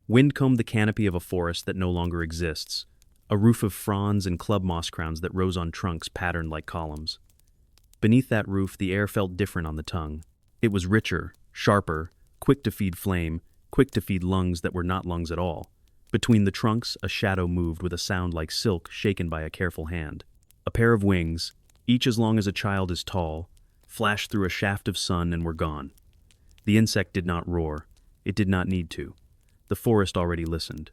Wind combed the canopy of a forest that no longer exists, a roof of fronds and club moss crowns that rose on trunks patterned like columns. Beneath that roof, the air felt different on the tongue. It was richer, sharper, quick to feed flame, quick to feed lungs that were not lungs at all. Between the trunks, a shadow moved with a sound like silk shaken by a careful hand. A pair of wings, each as long as a child is tall, flashed through a shaft of sun and were gone. The insect did not roar. It did not need to. The forest already listened.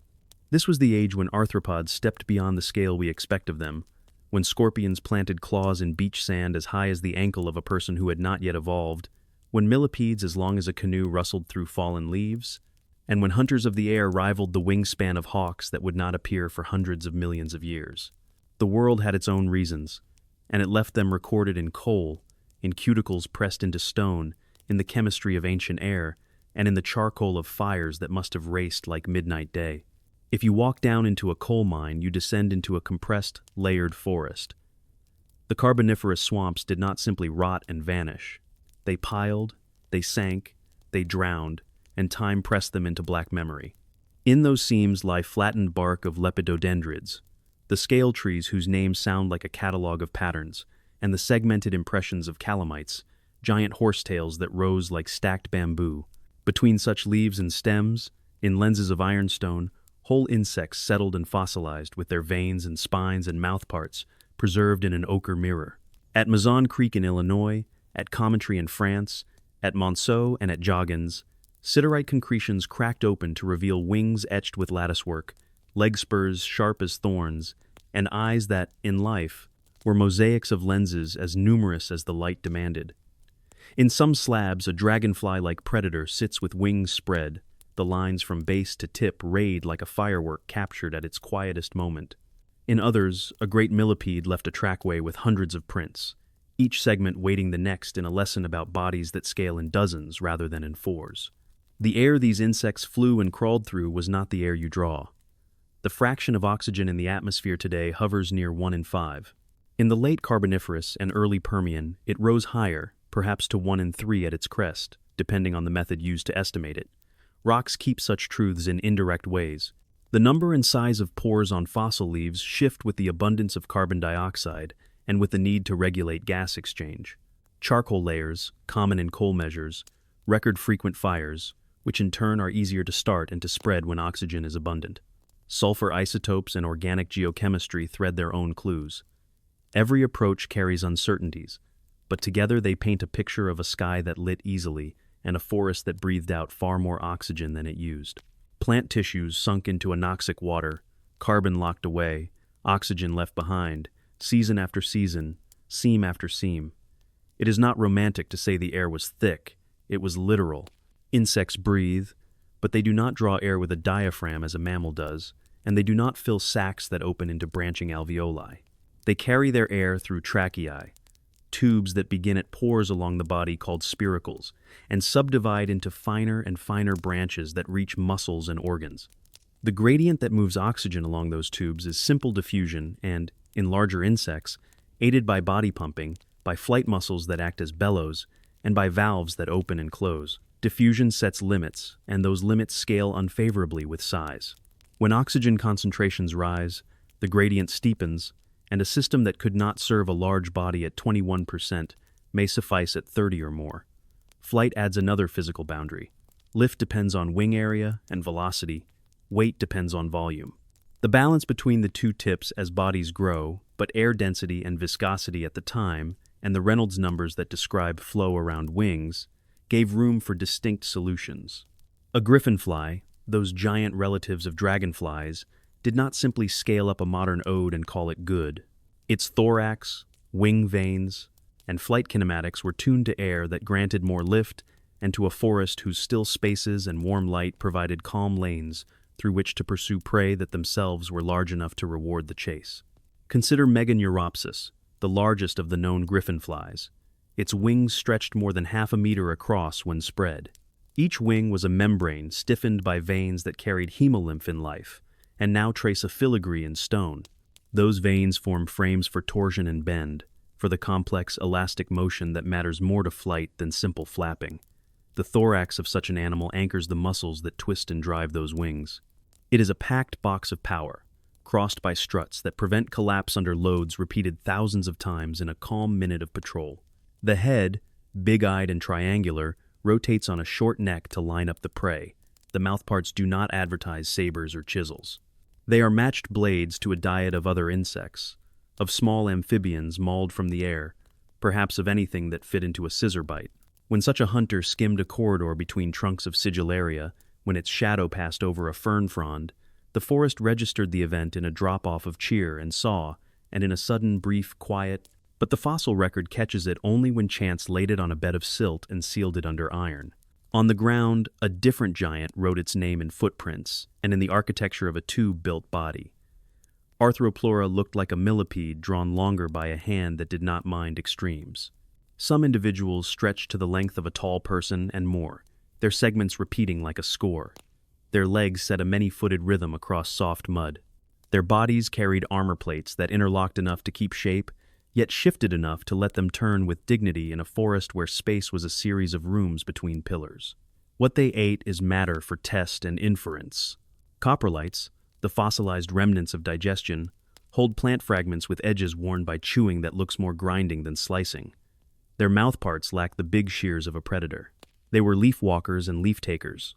This was the age when arthropods stepped beyond the scale we expect of them, when scorpions planted claws in beach sand as high as the ankle of a person who had not yet evolved, when millipedes as long as a canoe rustled through fallen leaves, and when hunters of the air rivaled the wingspan of hawks that would not appear for hundreds of millions of years. The world had its own reasons, and it left them recorded in coal, in cuticles pressed into stone, in the chemistry of ancient air, and in the charcoal of fires that must have raced like midnight day. If you walk down into a coal mine, you descend into a compressed, layered forest. The carboniferous swamps did not simply rot and vanish. They piled, they sank, they drowned, and time pressed them into black memory. In those seams lie flattened bark of lepidodendrids, the scale trees whose names sound like a catalog of patterns, and the segmented impressions of calamites, giant horsetails that rose like stacked bamboo. Between such leaves and stems, in lenses of ironstone, whole insects settled and fossilized with their veins and spines and mouthparts preserved in an ochre mirror. At Mazon Creek in Illinois, at Commentry in France, at Monceau and at Joggins, siderite concretions cracked open to reveal wings etched with latticework, leg spurs sharp as thorns, and eyes that, in life, were mosaics of lenses as numerous as the light demanded. In some slabs, a dragonfly-like predator sits with wings spread, the lines from base to tip rayed like a firework captured at its quietest moment. In others, a great millipede left a trackway with hundreds of prints, each segment weighting the next in a lesson about bodies that scale in dozens rather than in fours. The air these insects flew and crawled through was not the air you draw. The fraction of oxygen in the atmosphere today hovers near 1 in 5. In the late Carboniferous and early Permian, it rose higher, perhaps to 1 in 3 at its crest, depending on the method used to estimate it. Rocks keep such truths in indirect ways. The number and size of pores on fossil leaves shift with the abundance of carbon dioxide and with the need to regulate gas exchange. Charcoal layers, common in coal measures, record frequent fires, which in turn are easier to start and to spread when oxygen is abundant. Sulfur isotopes and organic geochemistry thread their own clues. Every approach carries uncertainties, but together they paint a picture of a sky that lit easily and a forest that breathed out far more oxygen than it used. Plant tissues sunk into anoxic water, carbon locked away, oxygen left behind, season after season, seam after seam. It is not romantic to say the air was thick, it was literal. Insects breathe, but they do not draw air with a diaphragm as a mammal does, and they do not fill sacs that open into branching alveoli. They carry their air through tracheae, tubes that begin at pores along the body called spiracles, and subdivide into finer and finer branches that reach muscles and organs. The gradient that moves oxygen along those tubes is simple diffusion and, in larger insects, aided by body pumping, by flight muscles that act as bellows, and by valves that open and close. Diffusion sets limits, and those limits scale unfavorably with size. When oxygen concentrations rise, the gradient steepens, and a system that could not serve a large body at 21% may suffice at 30 or more. Flight adds another physical boundary. Lift depends on wing area and velocity. Weight depends on volume. The balance between the two tips as bodies grow, but air density and viscosity at the time, and the Reynolds numbers that describe flow around wings, gave room for distinct solutions. A griffinfly, those giant relatives of dragonflies, did not simply scale up a modern ode and call it good. Its thorax, wing veins, and flight kinematics were tuned to air that granted more lift and to a forest whose still spaces and warm light provided calm lanes through which to pursue prey that themselves were large enough to reward the chase. Consider Meganeuropsis, the largest of the known griffinflies. Its wings stretched more than half a meter across when spread. Each wing was a membrane stiffened by veins that carried hemolymph in life, and now trace a filigree in stone. Those veins form frames for torsion and bend, for the complex elastic motion that matters more to flight than simple flapping. The thorax of such an animal anchors the muscles that twist and drive those wings. It is a packed box of power, crossed by struts that prevent collapse under loads repeated thousands of times in a calm minute of patrol. The head, big-eyed and triangular, rotates on a short neck to line up the prey. The mouthparts do not advertise sabers or chisels. They are matched blades to a diet of other insects, of small amphibians mauled from the air, perhaps of anything that fit into a scissor bite. When such a hunter skimmed a corridor between trunks of sigillaria, when its shadow passed over a fern frond, the forest registered the event in a drop-off of cheer and saw, and in a sudden, brief, quiet, but the fossil record catches it only when chance laid it on a bed of silt and sealed it under iron. On the ground, a different giant wrote its name in footprints and in the architecture of a tube-built body. Arthropleura looked like a millipede drawn longer by a hand that did not mind extremes. Some individuals stretched to the length of a tall person and more, their segments repeating like a score. Their legs set a many-footed rhythm across soft mud. Their bodies carried armor plates that interlocked enough to keep shape, yet shifted enough to let them turn with dignity in a forest where space was a series of rooms between pillars. What they ate is matter for test and inference. Coprolites, the fossilized remnants of digestion, hold plant fragments with edges worn by chewing that looks more grinding than slicing. Their mouthparts lack the big shears of a predator. They were leaf walkers and leaf takers.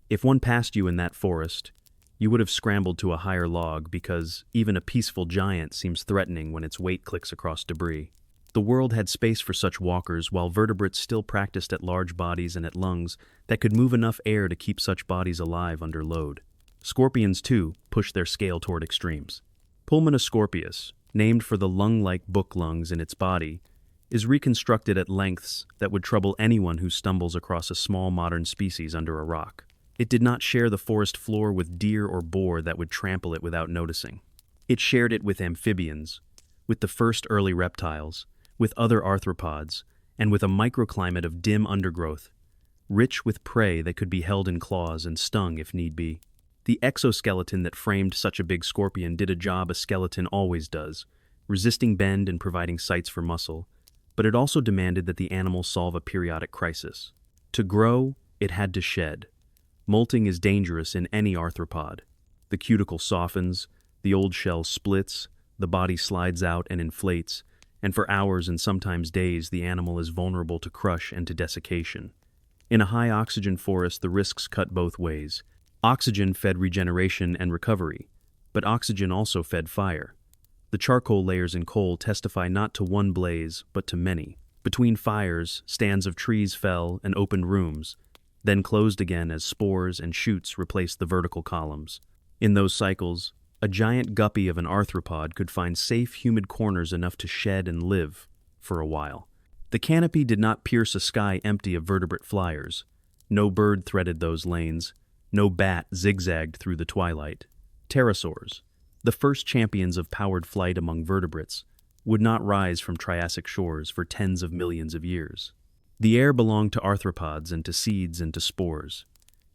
If one passed you in that forest, you would have scrambled to a higher log because even a peaceful giant seems threatening when its weight clicks across debris. The world had space for such walkers while vertebrates still practiced at large bodies and at lungs that could move enough air to keep such bodies alive under load. Scorpions, too, pushed their scale toward extremes. Pulmonoscorpius, named for the lung-like book lungs in its body, is reconstructed at lengths that would trouble anyone who stumbles across a small modern species under a rock. It did not share the forest floor with deer or boar that would trample it without noticing. It shared it with amphibians, with the first early reptiles, with other arthropods, and with a microclimate of dim undergrowth, rich with prey that could be held in claws and stung if need be. The exoskeleton that framed such a big scorpion did a job a skeleton always does, resisting bend and providing sites for muscle, but it also demanded that the animal solve a periodic crisis. To grow, it had to shed. Molting is dangerous in any arthropod. The cuticle softens, the old shell splits, the body slides out and inflates, and for hours and sometimes days the animal is vulnerable to crush and to desiccation. In a high-oxygen forest, the risks cut both ways. Oxygen fed regeneration and recovery, but oxygen also fed fire. The charcoal layers in coal testify not to one blaze, but to many. Between fires, stands of trees fell and opened rooms, then closed again as spores and shoots replaced the vertical columns. In those cycles, a giant guppy of an arthropod could find safe, humid corners enough to shed and live for a while. The canopy did not pierce a sky empty of vertebrate fliers. No bird threaded those lanes. No bat zigzagged through the twilight. Pterosaurs, the first champions of powered flight among vertebrates, would not rise from Triassic shores for tens of millions of years. The air belonged to arthropods and to seeds and to spores.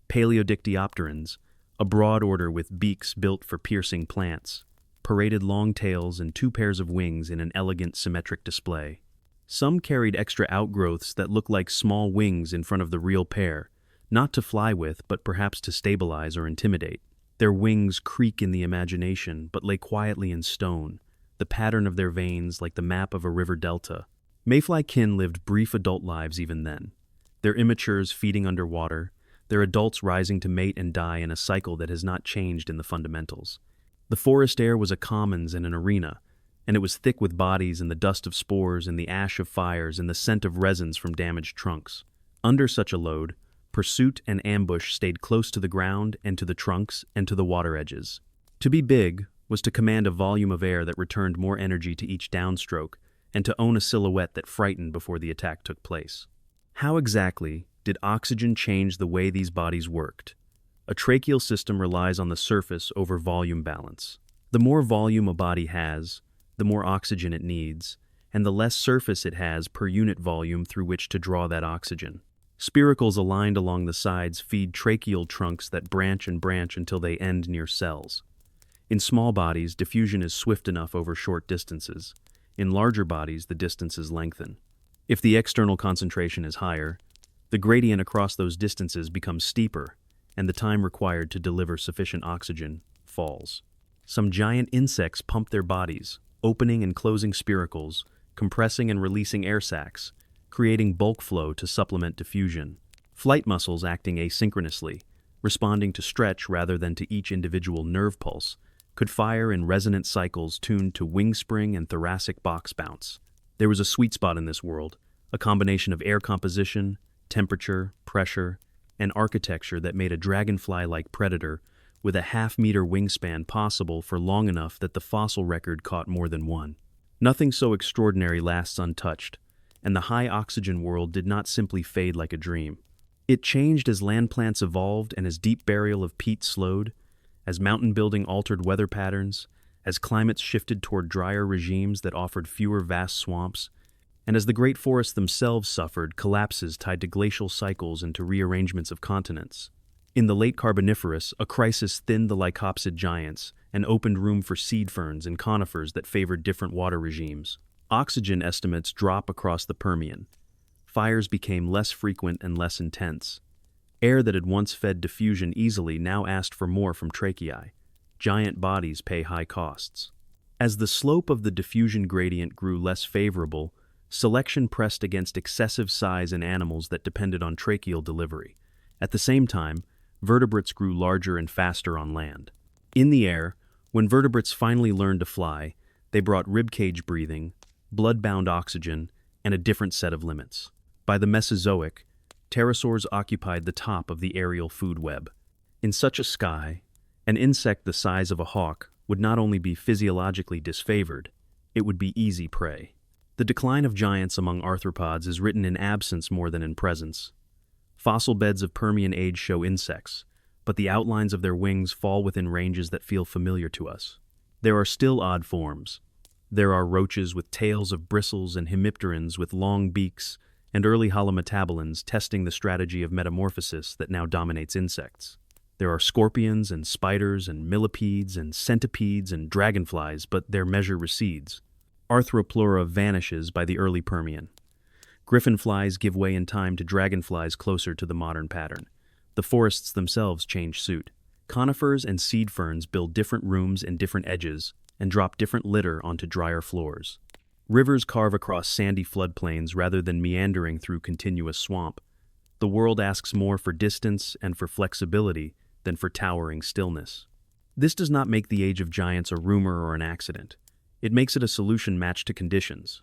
Paleodictyopterans, a broad order with beaks built for piercing plants, paraded long tails and two pairs of wings in an elegant symmetric display. Some carried extra outgrowths that looked like small wings in front of the real pair, not to fly with, but perhaps to stabilize or intimidate. Their wings creak in the imagination, but lay quietly in stone, the pattern of their veins like the map of a river delta. Mayfly kin lived brief adult lives even then, their immatures feeding underwater, their adults rising to mate and die in a cycle that has not changed in the fundamentals. The forest air was a commons and an arena, and it was thick with bodies and the dust of spores and the ash of fires and the scent of resins from damaged trunks. Under such a load, pursuit and ambush stayed close to the ground and to the trunks and to the water edges. To be big was to command a volume of air that returned more energy to each downstroke, and to own a silhouette that frightened before the attack took place. How exactly did oxygen change the way these bodies worked? A tracheal system relies on the surface over volume balance. The more volume a body has, the more oxygen it needs, and the less surface it has per unit volume through which to draw that oxygen. Spiracles aligned along the sides feed tracheal trunks that branch and branch until they end near cells. In small bodies, diffusion is swift enough over short distances. In larger bodies, the distances lengthen. If the external concentration is higher, The gradient across those distances becomes steeper, and the time required to deliver sufficient oxygen falls. Some giant insects pump their bodies, opening and closing spiracles, compressing and releasing air sacs, creating bulk flow to supplement diffusion. Flight muscles acting asynchronously, responding to stretch rather than to each individual nerve pulse, could fire in resonant cycles tuned to wing spring and thoracic box bounce. There was a sweet spot in this world, a combination of air composition, temperature, pressure, and architecture that made a dragonfly-like predator with a half-meter wingspan possible for long enough that the fossil record caught more than one. Nothing so extraordinary lasts untouched, and the high-oxygen world did not simply fade like a dream. It changed as land plants evolved and as deep burial of peat slowed, as mountain building altered weather patterns, as climates shifted toward drier regimes that offered fewer vast swamps, and as the great forests themselves suffered collapses tied to glacial cycles and to rearrangements of continents. In the late Carboniferous, a crisis thinned the lycopsid giants and opened room for seed ferns and conifers that favored different water regimes. Oxygen estimates drop across the Permian. Fires became less frequent and less intense. Air that had once fed diffusion easily now asked for more from tracheae. Giant bodies pay high costs. As the slope of the diffusion gradient grew less favorable, selection pressed against excessive size in animals that depended on tracheal delivery. At the same time, vertebrates grew larger and faster on land. In the air, when vertebrates finally learned to fly, they brought ribcage breathing, blood-bound oxygen, and a different set of limits. By the Mesozoic, pterosaurs occupied the top of the aerial food web. In such a sky, an insect the size of a hawk would not only be physiologically disfavored, it would be easy prey. The decline of giants among arthropods is written in absence more than in presence. Fossil beds of Permian age show insects, but the outlines of their wings fall within ranges that feel familiar to us. There are still odd forms. There are roaches with tails of bristles and hemipterans with long beaks, and early holometabolans testing the strategy of metamorphosis that now dominates insects. There are scorpions and spiders and millipedes and centipedes and dragonflies, but their measure recedes. Arthropleura vanishes by the early Permian. Griffinflies give way in time to dragonflies closer to the modern pattern. The forests themselves change suit. Conifers and seed ferns build different rooms and different edges and drop different litter onto drier floors. Rivers carve across sandy floodplains rather than meandering through continuous swamp. The world asks more for distance and for flexibility than for towering stillness. This does not make the age of giants a rumor or an accident. It makes it a solution matched to conditions.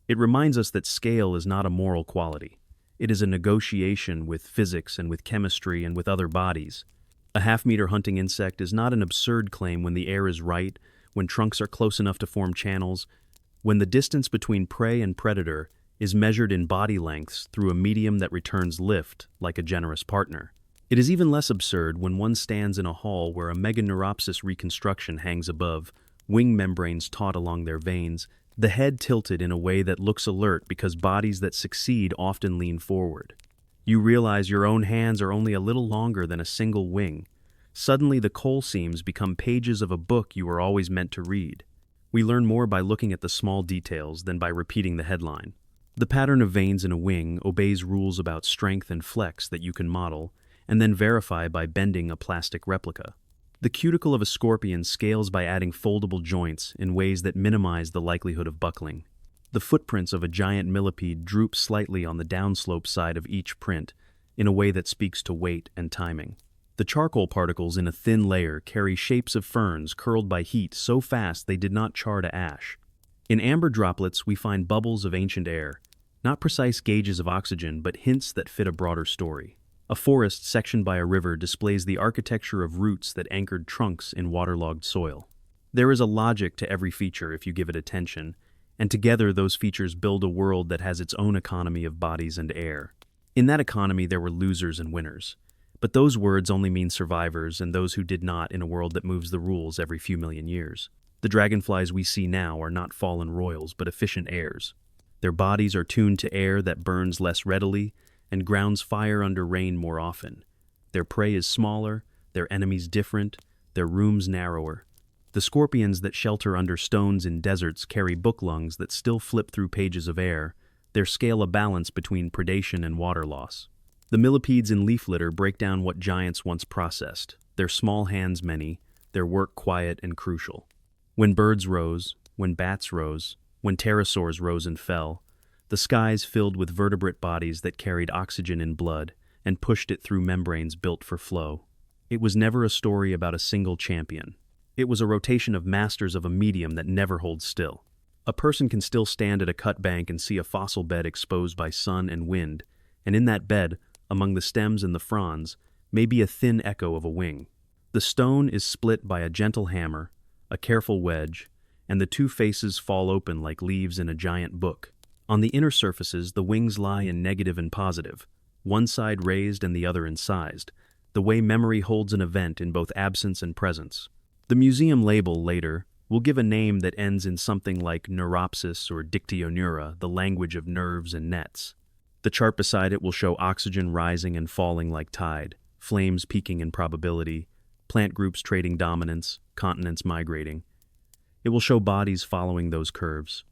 It reminds us that scale is not a moral quality. It is a negotiation with physics and with chemistry and with other bodies. A half-meter hunting insect is not an absurd claim when the air is right, when trunks are close enough to form channels, when the distance between prey and predator is measured in body lengths through a medium that returns lift like a generous partner. It is even less absurd when one stands in a hall where a meganeuropsis reconstruction hangs above, wing membranes taut along their veins, the head tilted in a way that looks alert because bodies that succeed often lean forward. You realize your own hands are only a little longer than a single wing. Suddenly the coal seams become pages of a book you were always meant to read. We learn more by looking at the small details than by repeating the headline. The pattern of veins in a wing obeys rules about strength and flex that you can model, and then verify by bending a plastic replica. The cuticle of a scorpion scales by adding foldable joints in ways that minimize the likelihood of buckling. The footprints of a giant millipede droop slightly on the downslope side of each print in a way that speaks to weight and timing. The charcoal particles in a thin layer carry shapes of ferns curled by heat so fast they did not char to ash. In amber droplets we find bubbles of ancient air, not precise gauges of oxygen but hints that fit a broader story. A forest sectioned by a river displays the architecture of roots that anchored trunks in waterlogged soil. There is a logic to every feature if you give it attention, and together those features build a world that has its own economy of bodies and air. In that economy there were losers and winners, but those words only mean survivors and those who did not in a world that moves the rules every few million years. The dragonflies we see now are not fallen royals but efficient heirs. Their bodies are tuned to air that burns less readily and grounds fire under rain more often. Their prey is smaller, their enemies different, their rooms narrower. The scorpions that shelter under stones in deserts carry book lungs that still flip through pages of air, their scale a balance between predation and water loss. The millipedes in leaf litter break down what giants once processed, their small hands many, their work quiet and crucial. When birds rose, when bats rose, when pterosaurs rose and fell, the skies filled with vertebrate bodies that carried oxygen in blood and pushed it through membranes built for flow. It was never a story about a single champion. It was a rotation of masters of a medium that never holds still. A person can still stand at a cut bank and see a fossil bed exposed by sun and wind, and in that bed, among the stems and the fronds, may be a thin echo of a wing. The stone is split by a gentle hammer, a careful wedge, and the two faces fall open like leaves in a giant book. On the inner surfaces, the wings lie in negative and positive, one side raised and the other incised, the way memory holds an event in both absence and presence. The museum label, later, will give a name that ends in something like neuropsis or dictioneura, the language of nerves and nets. The chart beside it will show oxygen rising and falling like tide, flames peaking in probability, plant groups trading dominance, continents migrating. It will show bodies following those curves.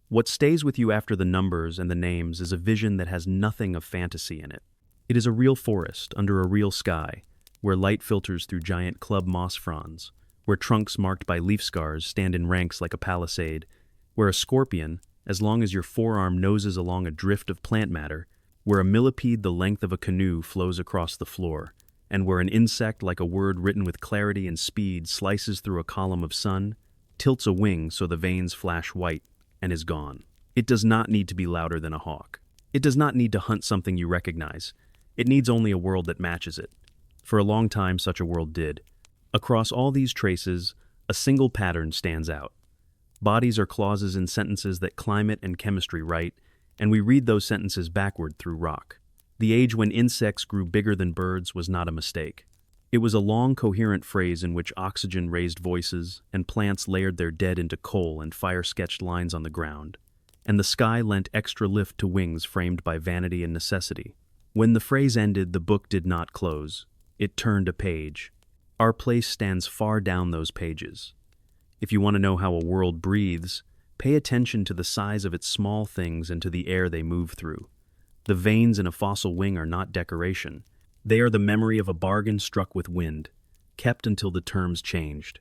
What stays with you after the numbers and the names is a vision that has nothing of fantasy in it. It is a real forest under a real sky, where light filters through giant club moss fronds, where trunks marked by leaf scars stand in ranks like a palisade, where a scorpion, as long as your forearm noses along a drift of plant matter, where a millipede the length of a canoe flows across the floor, and where an insect like a word written with clarity and speed slices through a column of sun, tilts a wing so the veins flash white, and is gone. It does not need to be louder than a hawk. It does not need to hunt something you recognize. It needs only a world that matches it. For a long time, such a world did. Across all these traces, a single pattern stands out. Bodies are clauses in sentences that climate and chemistry write, and we read those sentences backward through rock. The age when insects grew bigger than birds was not a mistake. It was a long, coherent phrase in which oxygen raised voices, and plants layered their dead into coal and fire-sketched lines on the ground, and the sky lent extra lift to wings framed by vanity and necessity. When the phrase ended, the book did not close. It turned a page. Our place stands far down those pages. If you want to know how a world breathes, pay attention to the size of its small things and to the air they move through. The veins in a fossil wing are not decoration. They are the memory of a bargain struck with wind, kept until the terms changed.